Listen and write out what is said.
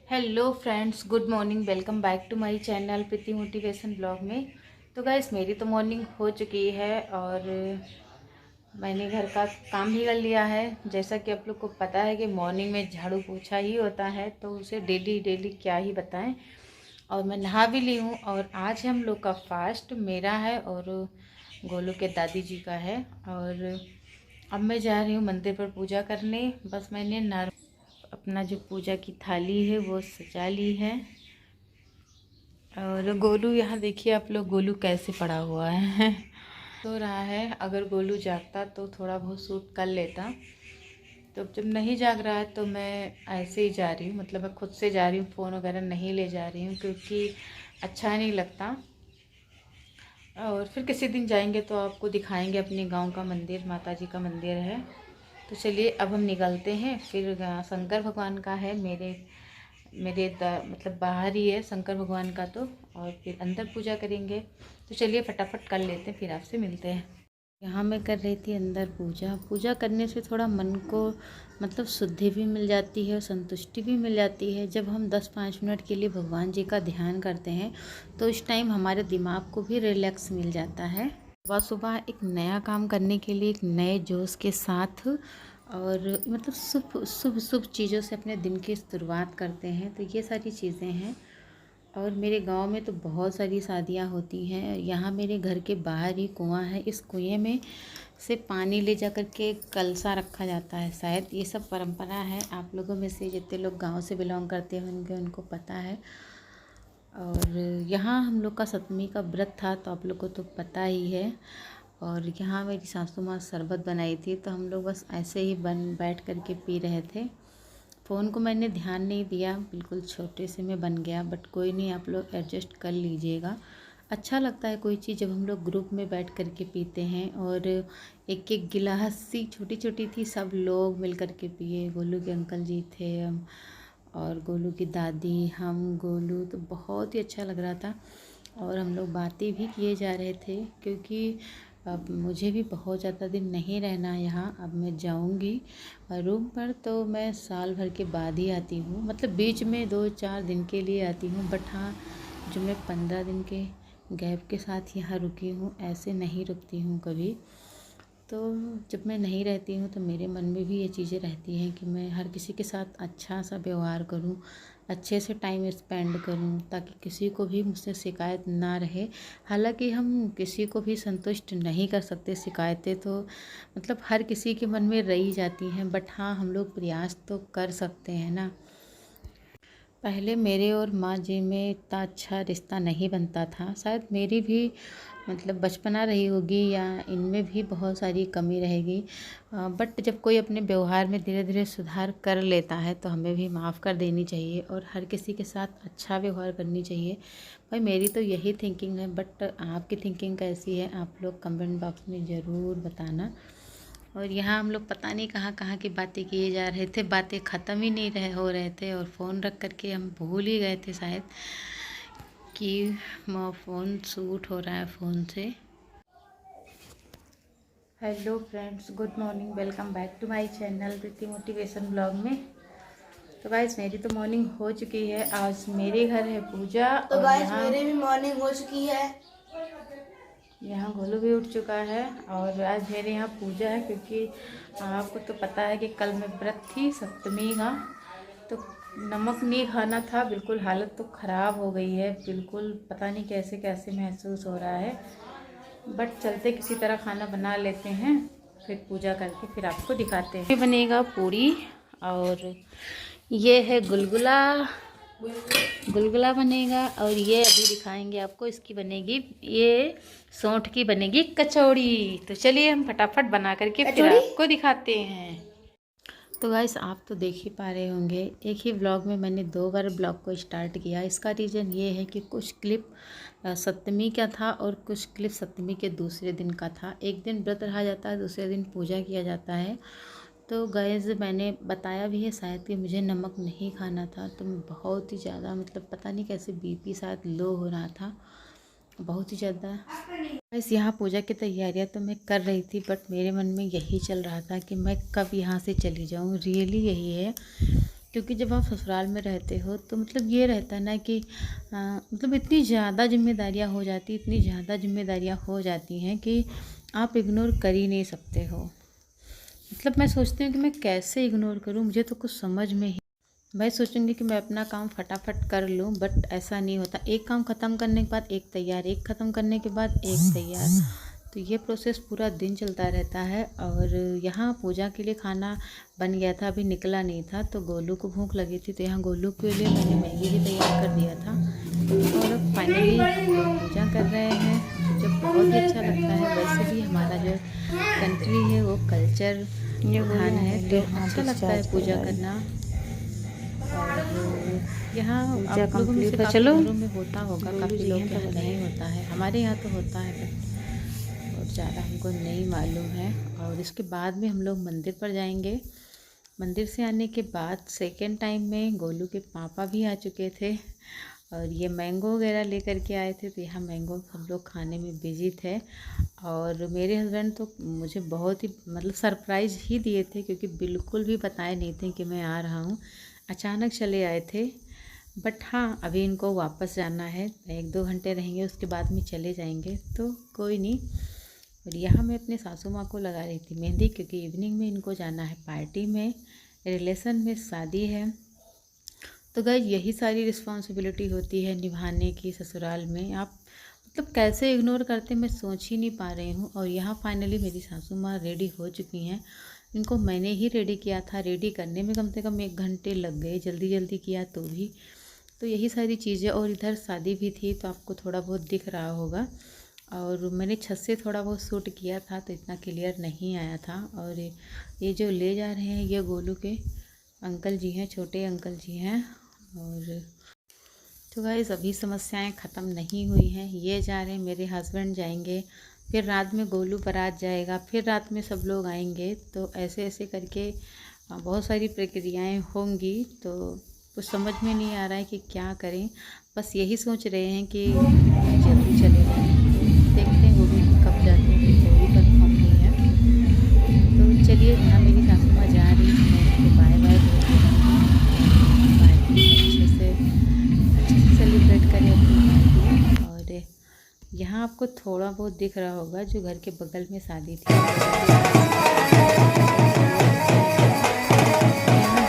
Hello friends, good morning. Welcome back to my channel Preeti motivation blog में। तो guys, मेरी तो मॉर्निंग हो चुकी है और मैंने घर का काम भी कर लिया है। जैसा कि आप लोग को पता है कि मॉर्निंग में झाड़ू पोछा ही होता है, तो उसे डेली डेली क्या ही बताएं। और मैं नहा भी ली हूँ और आज हम लोग का फास्ट मेरा है और गोलू के दादी जी का है। और अब मैं जा रही हूँ मंदिर पर पूजा करने। बस मैंने अपना जो पूजा की थाली है वो सजा ली है। और गोलू यहाँ देखिए आप लोग, गोलू कैसे पड़ा हुआ है सो रहा है। अगर गोलू जागता तो थोड़ा बहुत सूट कर लेता, तो जब नहीं जाग रहा है तो मैं ऐसे ही जा रही हूँ। मतलब मैं खुद से जा रही हूँ, फ़ोन वगैरह नहीं ले जा रही हूँ क्योंकि अच्छा नहीं लगता। और फिर किसी दिन जाएंगे तो आपको दिखाएंगे अपने गांव का मंदिर, माता जी का मंदिर है। तो चलिए अब हम निकलते हैं। फिर शंकर भगवान का है, मतलब बाहर ही है शंकर भगवान का। तो और फिर अंदर पूजा करेंगे। तो चलिए फटाफट कर लेते हैं, फिर आपसे मिलते हैं। यहाँ मैं कर रही थी अंदर पूजा। पूजा करने से थोड़ा मन को मतलब शुद्धि भी मिल जाती है और संतुष्टि भी मिल जाती है। जब हम 10-5 मिनट के लिए भगवान जी का ध्यान करते हैं तो इस टाइम हमारे दिमाग को भी रिलैक्स मिल जाता है। सुबह सुबह एक नया काम करने के लिए एक नए जोश के साथ और मतलब शुभ शुभ शुभ चीज़ों से अपने दिन की शुरुआत करते हैं। तो ये सारी चीज़ें हैं। और मेरे गांव में तो बहुत सारी शादियां होती हैं। यहाँ मेरे घर के बाहर ही कुआं है। इस कुएं में से पानी ले जा कर के कलसा रखा जाता है। शायद ये सब परंपरा है। आप लोगों में से जितने लोग गांव से बिलोंग करते होंगे उनको पता है। और यहाँ हम लोग का सप्तमी का व्रत था, तो आप लोग को तो पता ही है। और यहाँ मेरी सासू माँ शरबत बनाई थी, तो हम लोग बस ऐसे ही बैठ कर के पी रहे थे। फ़ोन को मैंने ध्यान नहीं दिया, बिल्कुल छोटे से में बन गया। बट कोई नहीं, आप लोग एडजस्ट कर लीजिएगा। अच्छा लगता है कोई चीज़ जब हम लोग ग्रुप में बैठ कर के पीते हैं। और एक एक गिलास सी छोटी छोटी थी, सब लोग मिल कर के पिए। गोलू के अंकल जी थे, हम और गोलू की दादी, हम, गोलू। तो बहुत ही अच्छा लग रहा था। और हम लोग बातें भी किए जा रहे थे क्योंकि अब मुझे भी बहुत ज़्यादा दिन नहीं रहना यहाँ। अब मैं जाऊँगी रूम पर, तो मैं साल भर के बाद ही आती हूँ। मतलब बीच में 2-4 दिन के लिए आती हूँ, बट हाँ, जो मैं 15 दिन के गैप के साथ यहाँ रुकी हूँ, ऐसे नहीं रुकती हूँ कभी। तो जब मैं नहीं रहती हूँ तो मेरे मन में भी ये चीज़ें रहती हैं कि मैं हर किसी के साथ अच्छा सा व्यवहार करूँ, अच्छे से टाइम स्पेंड करूँ, ताकि किसी को भी मुझसे शिकायत ना रहे। हालांकि हम किसी को भी संतुष्ट नहीं कर सकते, शिकायतें तो मतलब हर किसी के मन में रही जाती हैं। बट हाँ, हम लोग प्रयास तो कर सकते हैं ना। पहले मेरे और माँ जी में इतना अच्छा रिश्ता नहीं बनता था। शायद मेरी भी मतलब बचपना रही होगी या इनमें भी बहुत सारी कमी रहेगी। बट जब कोई अपने व्यवहार में धीरे धीरे सुधार कर लेता है तो हमें भी माफ़ कर देनी चाहिए और हर किसी के साथ अच्छा व्यवहार करनी चाहिए। भाई, मेरी तो यही थिंकिंग है। बट आपकी थिंकिंग कैसी है, आप लोग कमेंट बॉक्स में ज़रूर बताना। और यहाँ हम लोग पता नहीं कहाँ कहाँ की बातें किए जा रहे थे, बातें ख़त्म ही नहीं हो रहे थे। और फ़ोन रख करके हम भूल ही गए थे शायद कि फ़ोन शूट हो रहा है फ़ोन से। Hello friends, good morning. Welcome back to my channel Preeti motivation blog में। तो गाइस, मेरी तो मॉर्निंग हो चुकी है। आज मेरे घर है पूजा। तो और गाइस मेरी भी मॉर्निंग हो चुकी है। यहाँ गोलू भी उठ चुका है। और आज मेरे यहाँ पूजा है क्योंकि आपको तो पता है कि कल मैं व्रत थी सप्तमी का। तो नमक नहीं खाना था। बिल्कुल हालत तो ख़राब हो गई है, बिल्कुल पता नहीं कैसे कैसे महसूस हो रहा है। बट चलते किसी तरह खाना बना लेते हैं, फिर पूजा करके फिर आपको दिखाते हैं। ये बनेगा पूरी और ये है गुलगुला। गुलगुला बनेगा। और ये अभी दिखाएंगे आपको, इसकी बनेगी, ये सौंठ की बनेगी कचौड़ी। तो चलिए हम फटाफट बना करके फिर आपको दिखाते हैं। तो गाइस, आप तो देख ही पा रहे होंगे, एक ही ब्लॉग में मैंने 2 बार ब्लॉग को स्टार्ट किया। इसका रीज़न ये है कि कुछ क्लिप सप्तमी का था और कुछ क्लिप सप्तमी के दूसरे दिन का था। एक दिन व्रत रहा जाता है, दूसरे दिन पूजा किया जाता है। तो गाइस, मैंने बताया भी है शायद कि मुझे नमक नहीं खाना था। तो मैं बहुत ही ज़्यादा मतलब पता नहीं कैसे बीपी शायद लो हो रहा था, बहुत ही ज़्यादा। बस यहाँ पूजा की तैयारियाँ तो मैं कर रही थी, बट मेरे मन में यही चल रहा था कि मैं कब यहाँ से चली जाऊँ। रियली यही है क्योंकि जब आप ससुराल में रहते हो तो मतलब ये रहता है ना कि मतलब इतनी ज़्यादा जिम्मेदारियाँ हो जाती, इतनी ज़्यादा जिम्मेदारियाँ हो जाती हैं कि आप इग्नोर कर ही नहीं सकते हो। मतलब मैं सोचती हूँ कि मैं कैसे इग्नोर करूँ, मुझे तो कुछ समझ में ही, मैं सोचूँगी कि मैं अपना काम फटाफट कर लूँ, बट ऐसा नहीं होता। एक काम ख़त्म करने के बाद एक तैयार, एक ख़त्म करने के बाद एक तैयार, तो ये प्रोसेस पूरा दिन चलता रहता है। और यहाँ पूजा के लिए खाना बन गया था, अभी निकला नहीं था, तो गोलू को भूख लगी थी, तो यहाँ गोलू के लिए मैंने मैगी भी तैयार कर दिया था। और अब फाइनली हम लोग पूजा कर रहे हैं, मुझे बहुत ही अच्छा लगता है। वैसे भी हमारा जो कंट्री है वो कल्चर प्रधान है, तो अच्छा लगता है पूजा करना। और यहाँ आप लोगों में से काफ़ी घरों में होता होगा, काफ़ी लोग के यहाँ नहीं होता है, हमारे यहाँ तो होता है बट और ज़्यादा हमको नहीं मालूम है। और इसके बाद में हम लोग मंदिर पर जाएंगे। मंदिर से आने के बाद सेकेंड टाइम में गोलू के पापा भी आ चुके थे और ये मैंगो वगैरह लेकर के आए थे, तो यहाँ मैंगो हम लोग खाने में बिजी थे। और मेरे हस्बैंड तो मुझे बहुत ही मतलब सरप्राइज़ ही दिए थे, क्योंकि बिल्कुल भी बताए नहीं थे कि मैं आ रहा हूँ, अचानक चले आए थे। बट हाँ, अभी इनको वापस जाना है, 1-2 घंटे रहेंगे, उसके बाद में चले जाएंगे, तो कोई नहीं। और यहाँ मैं अपने सासू माँ को लगा रही थी मेहंदी, क्योंकि इवनिंग में इनको जाना है पार्टी में, रिलेशन में शादी है। तो गाइस यही सारी रिस्पॉन्सिबिलिटी होती है निभाने की ससुराल में। आप मतलब कैसे इग्नोर करते मैं सोच ही नहीं पा रही हूँ। और यहाँ फाइनली मेरी सासू माँ रेडी हो चुकी हैं। इनको मैंने ही रेडी किया था, रेडी करने में कम से कम 1 घंटे लग गए, जल्दी जल्दी किया तो भी। तो यही सारी चीज़ें, और इधर शादी भी थी तो आपको थोड़ा बहुत दिख रहा होगा। और मैंने छत से थोड़ा बहुत शूट किया था तो इतना क्लियर नहीं आया था। और ये जो ले जा रहे हैं ये गोलू के अंकल जी हैं, छोटे अंकल जी हैं। और तो गाइस अभी समस्याएं ख़त्म नहीं हुई हैं। ये जा रहे हैं, मेरे हस्बैंड जाएंगे, फिर रात में गोलू बारात जाएगा, फिर रात में सब लोग आएंगे। तो ऐसे ऐसे करके बहुत सारी प्रक्रियाएं होंगी, तो कुछ समझ में नहीं आ रहा है कि क्या करें। बस यही सोच रहे हैं कि जल्दी चले जाएँ। तो देखते हैं गोलू कब जाते हैं, कि कोई कंफर्म नहीं है। तो चलिए, यहाँ मेरी सासू माँ जा रही है, मैं उनको बाय बाय बोल रही हूँ। पार्टी अच्छे से सेलिब्रेट करें अपनी पार्टी। और यहाँ आपको थोड़ा बहुत दिख रहा होगा, जो घर के बगल में शादी थी, यहाँ